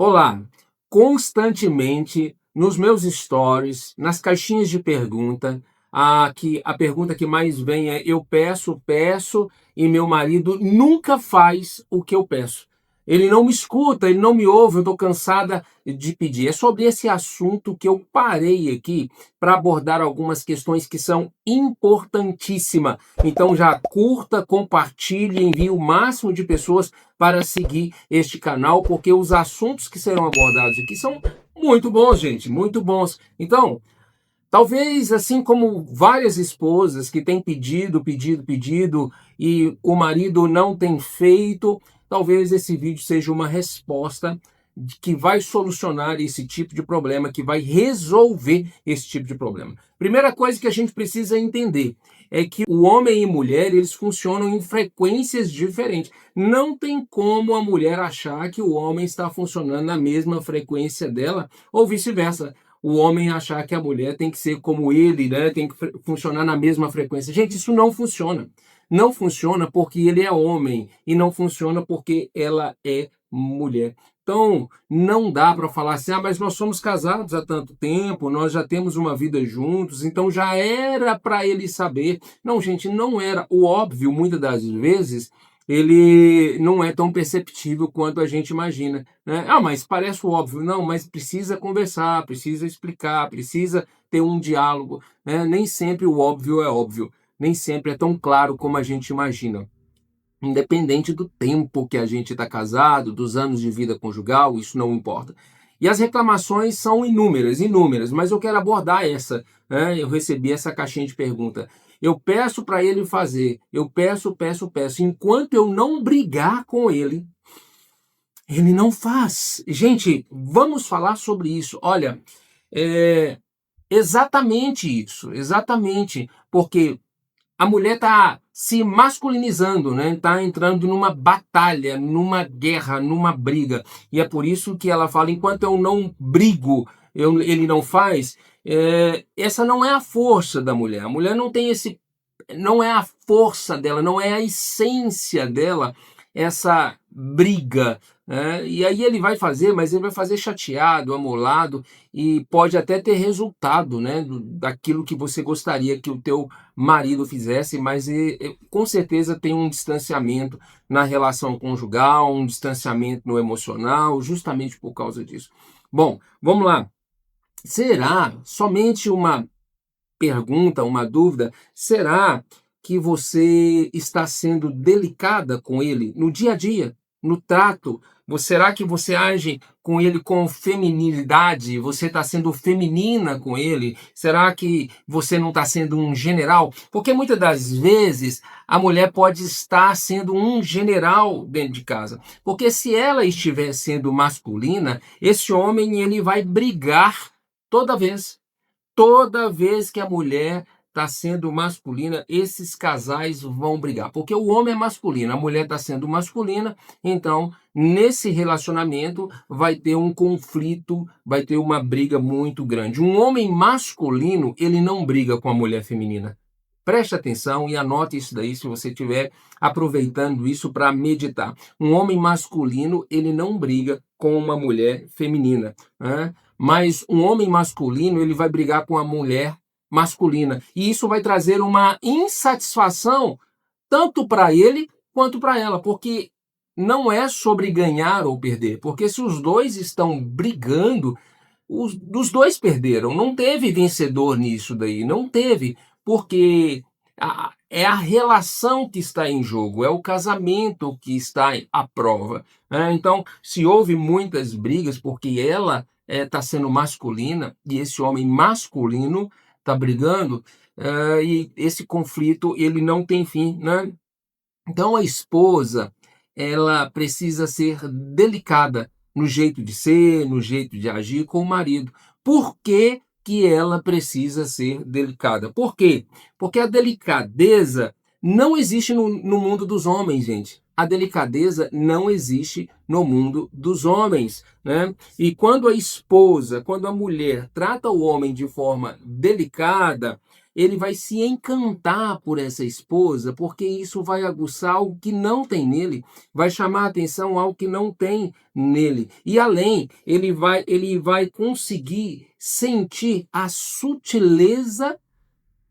Olá, constantemente nos meus stories, nas caixinhas de pergunta, a pergunta que mais vem é: eu peço, peço, e meu marido nunca faz o que eu peço. Ele não me escuta, ele não me ouve, eu estou cansada de pedir. É sobre esse assunto que eu parei aqui para abordar algumas questões que são importantíssimas. Então já curta, compartilhe, envie o máximo de pessoas para seguir este canal, porque os assuntos que serão abordados aqui são muito bons, gente, muito bons. Então, talvez assim como várias esposas que têm pedido, e o marido não tem feito, talvez esse vídeo seja uma resposta que vai solucionar esse tipo de problema, que vai resolver esse tipo de problema. Primeira coisa que a gente precisa entender é que o homem e mulher, eles funcionam em frequências diferentes. Não tem como a mulher achar que o homem está funcionando na mesma frequência dela ou vice-versa, o homem achar que a mulher tem que ser como ele, né? Tem que funcionar na mesma frequência. Gente, isso não funciona. Não funciona porque ele é homem e não funciona porque ela é mulher. Então, não dá para falar assim: ah, mas nós somos casados há tanto tempo, nós já temos uma vida juntos, então já era para ele saber. Não, gente, não era. O óbvio, muitas das vezes, ele não é tão perceptível quanto a gente imagina, né? Ah, mas parece óbvio. Não, mas precisa conversar, precisa explicar, precisa ter um diálogo, né? Nem sempre o óbvio é óbvio, nem sempre é tão claro como a gente imagina. Independente do tempo que a gente está casado, dos anos de vida conjugal, isso não importa. E as reclamações são inúmeras, inúmeras, mas eu quero abordar essa, né? Eu recebi essa caixinha de pergunta. Eu peço para ele fazer, eu peço, peço, peço. Enquanto eu não brigar com ele não faz. Gente, vamos falar sobre isso. Olha, é exatamente isso, exatamente, porque a mulher está se masculinizando, né? Está entrando numa batalha, numa guerra, numa briga. E é por isso que ela fala: enquanto eu não brigo, ele não faz. Essa não é a força da mulher. A mulher não tem esse. Não é a força dela, não é a essência dela, essa briga, né? E aí ele vai fazer, mas ele vai fazer chateado, amolado, e pode até ter resultado, né, daquilo que você gostaria que o teu marido fizesse, mas com certeza tem um distanciamento na relação conjugal, um distanciamento no emocional, justamente por causa disso. Bom, vamos lá. Será somente uma pergunta, uma dúvida: será que você está sendo delicada com ele no dia a dia, no trato? Será que você age com ele com feminilidade? Você está sendo feminina com ele? Será que você não está sendo um general? Porque muitas das vezes a mulher pode estar sendo um general dentro de casa. Porque se ela estiver sendo masculina, esse homem ele vai brigar toda vez. Toda vez que a mulher está sendo masculina, esses casais vão brigar. Porque o homem é masculino, a mulher está sendo masculina, então nesse relacionamento vai ter um conflito, vai ter uma briga muito grande. Um homem masculino, ele não briga com a mulher feminina. Preste atenção e anote isso daí se você estiver aproveitando isso para meditar. Um homem masculino, ele não briga com uma mulher feminina, né? Mas um homem masculino, ele vai brigar com a mulher masculina. E isso vai trazer uma insatisfação tanto para ele quanto para ela, porque não é sobre ganhar ou perder, porque se os dois estão brigando, os dois perderam. Não teve vencedor nisso daí, não teve, porque é a relação que está em jogo, é o casamento que está à prova, né? Então, se houve muitas brigas porque ela está sendo masculina e esse homem masculino está brigando, e esse conflito ele não tem fim, né? Então a esposa, ela precisa ser delicada no jeito de ser, no jeito de agir com o marido. Por que que ela precisa ser delicada? Por quê? Porque a delicadeza não existe no mundo dos homens, gente. A delicadeza não existe no mundo dos homens, né? E quando a esposa, quando a mulher trata o homem de forma delicada, ele vai se encantar por essa esposa, porque isso vai aguçar algo que não tem nele, vai chamar a atenção algo que não tem nele. E além, ele vai conseguir sentir a sutileza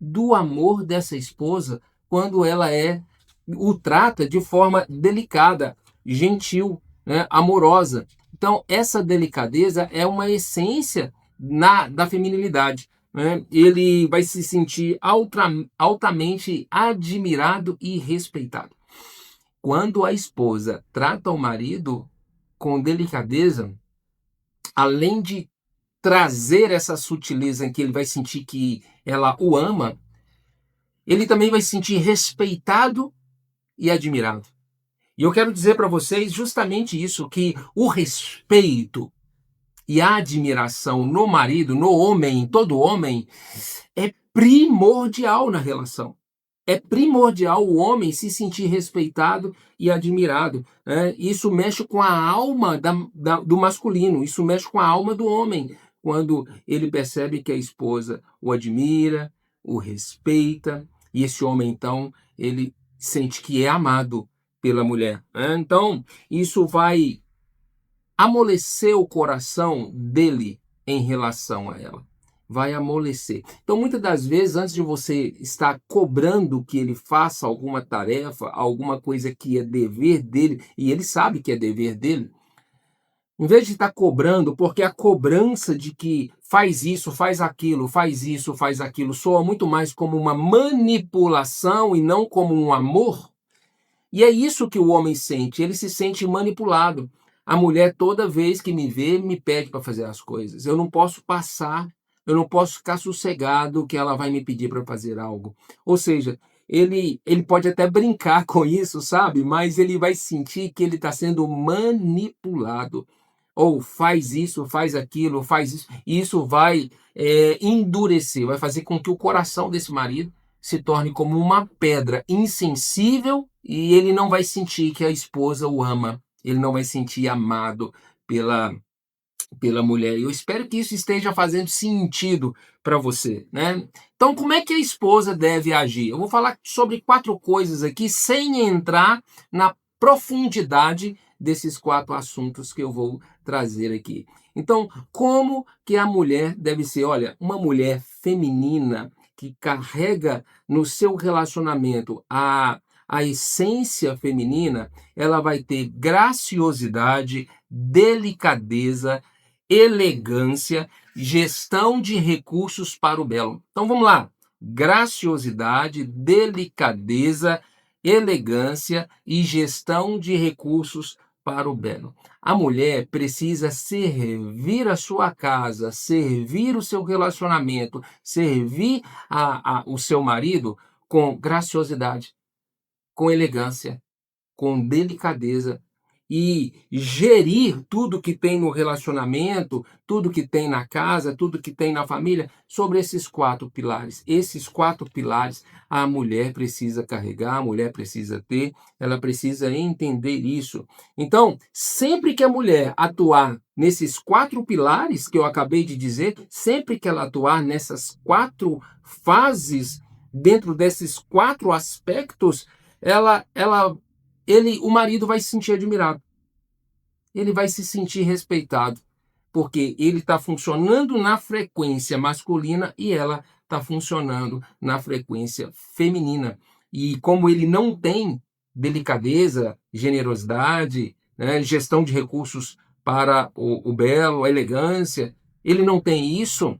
do amor dessa esposa quando ela o trata de forma delicada, gentil, né, amorosa. Então, essa delicadeza é uma essência da feminilidade. Né? Ele vai se sentir altamente admirado e respeitado. Quando a esposa trata o marido com delicadeza, além de trazer essa sutileza em que ele vai sentir que ela o ama, ele também vai se sentir respeitado e admirado. E eu quero dizer para vocês justamente isso, que o respeito e a admiração no marido, no homem, em todo homem, é primordial na relação. É primordial o homem se sentir respeitado e admirado. Né? Isso mexe com a alma do masculino, isso mexe com a alma do homem, quando ele percebe que a esposa o admira, o respeita, e esse homem, então, ele sente que é amado pela mulher. Né? Então, isso vai amolecer o coração dele em relação a ela. Vai amolecer. Então, muitas das vezes, antes de você estar cobrando que ele faça alguma tarefa, alguma coisa que é dever dele, e ele sabe que é dever dele, em vez de estar cobrando, porque a cobrança de que faz isso, faz aquilo, faz isso, faz aquilo, soa muito mais como uma manipulação e não como um amor. E é isso que o homem sente, ele se sente manipulado. A mulher, toda vez que me vê, me pede para fazer as coisas. Eu não posso passar, eu não posso ficar sossegado que ela vai me pedir para fazer algo. Ou seja, ele pode até brincar com isso, sabe? Mas ele vai sentir que ele está sendo manipulado. Ou faz isso, faz aquilo, faz isso. E isso vai endurecer, vai fazer com que o coração desse marido se torne como uma pedra insensível e ele não vai sentir que a esposa o ama, ele não vai sentir amado pela mulher. Eu espero que isso esteja fazendo sentido para você, né? Então, como é que a esposa deve agir? Eu vou falar sobre 4 coisas aqui, sem entrar na profundidade desses 4 assuntos que eu vou trazer aqui. Então, como que a mulher deve ser? Olha, uma mulher feminina que carrega no seu relacionamento a essência feminina, ela vai ter graciosidade, delicadeza, elegância, gestão de recursos para o belo. Então vamos lá. Graciosidade, delicadeza, elegância e gestão de recursos para o belo. A mulher precisa servir a sua casa, servir o seu relacionamento, servir o seu marido com graciosidade, com elegância, com delicadeza e gerir tudo que tem no relacionamento, tudo que tem na casa, tudo que tem na família, sobre esses 4 pilares. Esses 4 pilares a mulher precisa carregar, a mulher precisa ter, ela precisa entender isso. Então, sempre que a mulher atuar nesses 4 pilares que eu acabei de dizer, sempre que ela atuar nessas 4 fases, dentro desses 4 aspectos, o marido vai se sentir admirado. Ele vai se sentir respeitado, porque ele está funcionando na frequência masculina e ela está funcionando na frequência feminina. E como ele não tem delicadeza, generosidade, né, gestão de recursos para o belo, a elegância, ele não tem isso,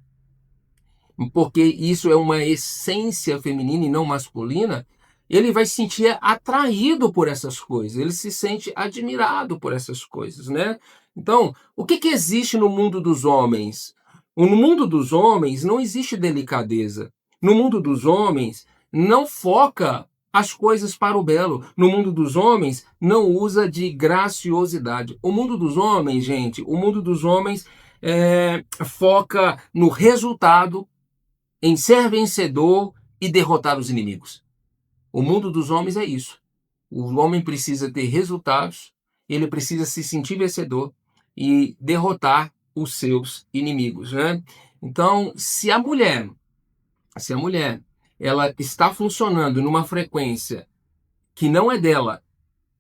porque isso é uma essência feminina e não masculina, ele vai se sentir atraído por essas coisas, ele se sente admirado por essas coisas, né? Então, o que existe no mundo dos homens? No mundo dos homens não existe delicadeza. No mundo dos homens não foca as coisas para o belo. No mundo dos homens não usa de graciosidade. O mundo dos homens, gente, o mundo dos homens foca no resultado, em ser vencedor e derrotar os inimigos. O mundo dos homens é isso. O homem precisa ter resultados, ele precisa se sentir vencedor e derrotar os seus inimigos, né? Então, se a mulher ela está funcionando numa frequência que não é dela,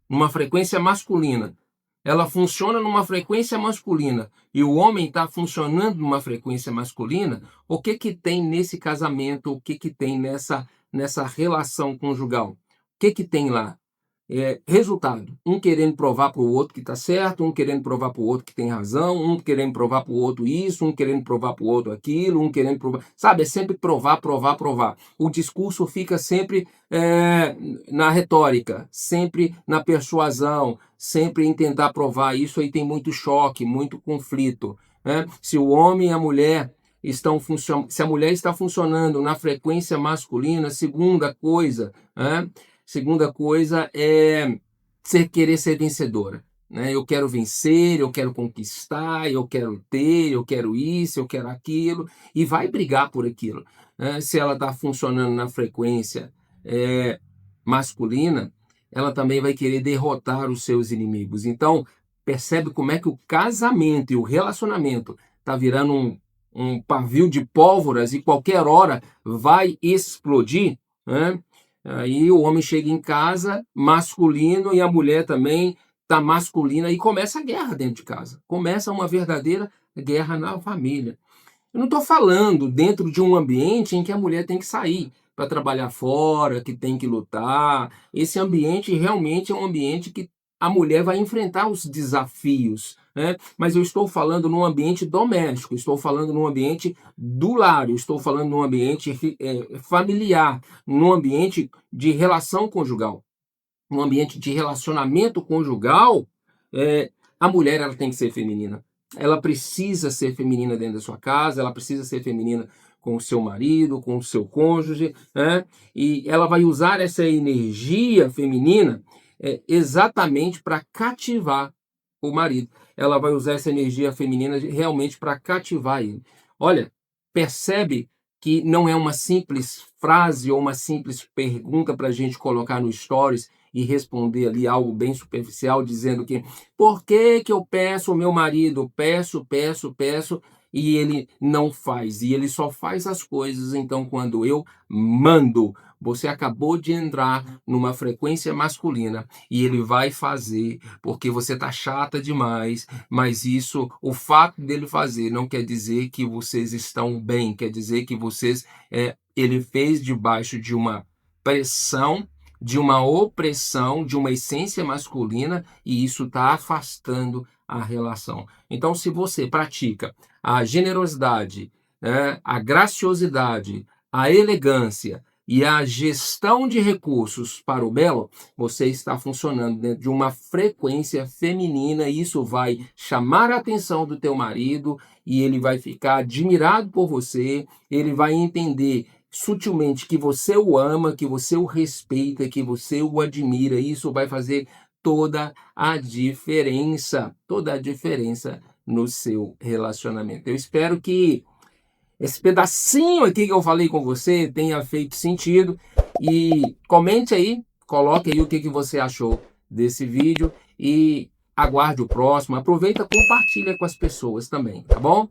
numa frequência masculina, ela funciona numa frequência masculina e o homem está funcionando numa frequência masculina, o que que tem nesse casamento, o que que tem nessa relação conjugal? O que que tem lá? Resultado, um querendo provar para o outro que está certo, um querendo provar para o outro que tem razão, um querendo provar para o outro isso, um querendo provar para o outro aquilo, um querendo provar... Sabe, é sempre provar, provar, provar. O discurso fica sempre na retórica, sempre na persuasão, sempre em tentar provar. Isso aí tem muito choque, muito conflito. Né? Se o homem e a mulher se a mulher está funcionando na frequência masculina, segunda coisa, né? Segunda coisa é querer ser vencedora. Né? Eu quero vencer, eu quero conquistar, eu quero ter, eu quero isso, eu quero aquilo, e vai brigar por aquilo. Né? Se ela está funcionando na frequência masculina, ela também vai querer derrotar os seus inimigos. Então, percebe como é que o casamento e o relacionamento está virando um pavio de pólvoras e qualquer hora vai explodir, né? Aí o homem chega em casa masculino e a mulher também está masculina e começa a guerra dentro de casa. Começa uma verdadeira guerra na família. Eu não estou falando dentro de um ambiente em que a mulher tem que sair para trabalhar fora, que tem que lutar. Esse ambiente realmente é um ambiente que a mulher vai enfrentar os desafios, né? Mas eu estou falando num ambiente doméstico, estou falando num ambiente do lar, estou falando num ambiente familiar, num ambiente de relação conjugal, num ambiente de relacionamento conjugal. A mulher ela tem que ser feminina. Ela precisa ser feminina dentro da sua casa, ela precisa ser feminina com o seu marido, com o seu cônjuge, né? E ela vai usar essa energia feminina exatamente para cativar o marido. Ela vai usar essa energia feminina realmente para cativar ele. Olha, percebe que não é uma simples frase ou uma simples pergunta para a gente colocar no Stories e responder ali algo bem superficial, dizendo que por que que eu peço ao meu marido, peço, e ele não faz, e ele só faz as coisas então quando eu mando. Você acabou de entrar numa frequência masculina e ele vai fazer porque você tá chata demais, mas isso, o fato dele fazer não quer dizer que vocês estão bem, quer dizer que ele fez debaixo de uma pressão, de uma opressão, de uma essência masculina, e isso está afastando a relação. Então, se você pratica a generosidade, né, a graciosidade, a elegância e a gestão de recursos para o belo, você está funcionando dentro de uma frequência feminina, e isso vai chamar a atenção do teu marido e ele vai ficar admirado por você, ele vai entender sutilmente que você o ama, que você o respeita, que você o admira. Isso vai fazer toda a diferença no seu relacionamento. Eu espero que esse pedacinho aqui que eu falei com você tenha feito sentido e comente aí, coloque aí o que você achou desse vídeo e aguarde o próximo. Aproveita, compartilha com as pessoas também, tá bom?